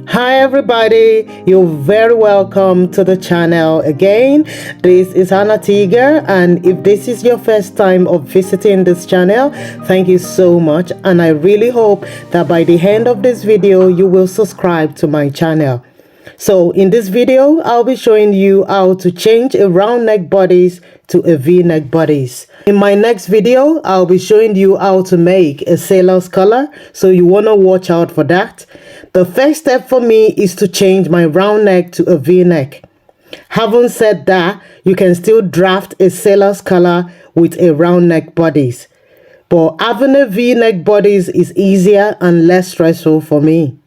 Hi everybody, you're very welcome to the channel again. This is Tega, and if this is your first time of visiting this channel, thank you so much, and I really hope that by the end of this video you will subscribe to my channel. So in this video, I'll be showing you how to change a round neck bodice to a V-neck bodice. In my next video, I'll be showing you how to make a sailor's collar, so you want to watch out for that. The first step for me is to change my round neck to a V-neck. Having said that, you can still draft a sailor's collar with a round neck bodice. But having a V-neck bodice is easier and less stressful for me.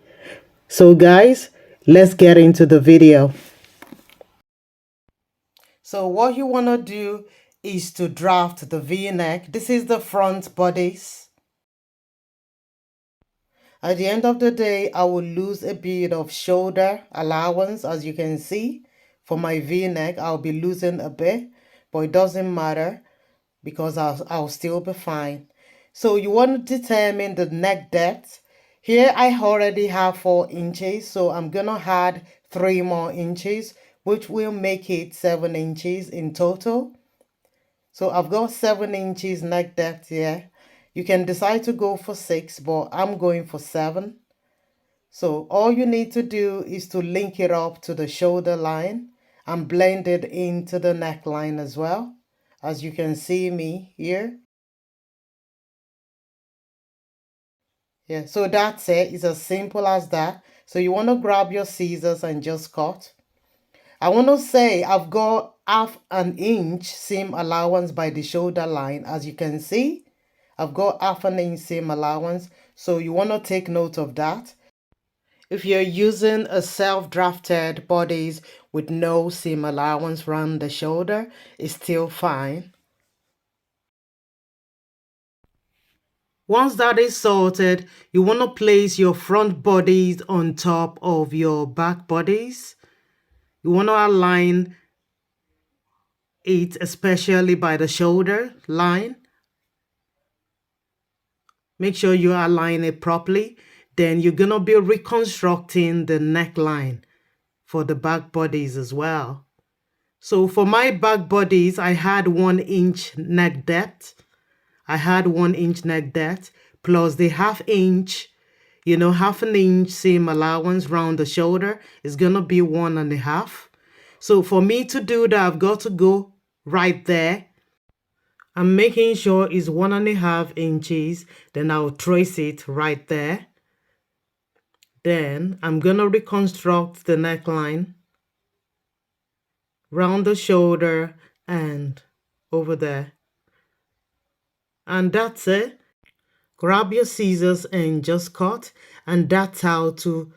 So guys, let's get into the video. So what you want to do is to draft the V-neck. This is the front bodice. At the end of the day, I will lose a bit of shoulder allowance, as you can see. For my V-neck, I'll be losing a bit, but it doesn't matter because I'll still be fine. So you want to determine the neck depth. Here I already have 4 inches, so I'm gonna add 3 more inches, which will make it 7 inches in total. So I've got 7 inches neck depth here. You can decide to go for 6, but I'm going for 7. So all you need to do is to link it up to the shoulder line and blend it into the neckline as well, as you can see me here. Yeah, so that's it. It's as simple as that. So you want to grab your scissors and just cut. I want to say I've got half an inch seam allowance by the shoulder line. As you can see, I've got half an inch seam allowance. So you want to take note of that. If you're using a self-drafted bodice with no seam allowance around the shoulder, it's still fine. Once that is sorted, you want to place your front bodice on top of your back bodice. You want to align it especially by the shoulder line. Make sure you align it properly. Then you're going to be reconstructing the neckline for the back bodies as well. So for my back bodies, I had 1 inch neck depth. I had 1 inch neck depth plus the half inch, half an inch seam allowance round the shoulder is going to be 1.5. So for me to do that, I've got to go right there. I'm making sure it's 1.5 inches. Then I'll trace it right there. Then I'm going to reconstruct the neckline round the shoulder and over there. And that's it. Grab your scissors and just cut. And that's how to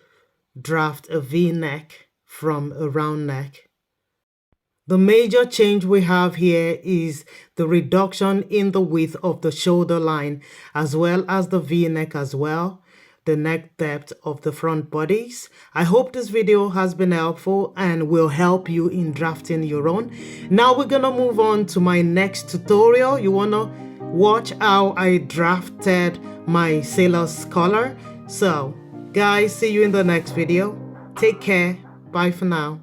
draft a V-neck from a round neck. The major change we have here is the reduction in the width of the shoulder line, as well as the V-neck as well, the neck depth of the front bodies. I hope this video has been helpful and will help you in drafting your own. Now we're gonna move on to my next tutorial. You wanna watch how I drafted my sailor's collar. So guys, see you in the next video. Take care. Bye for now.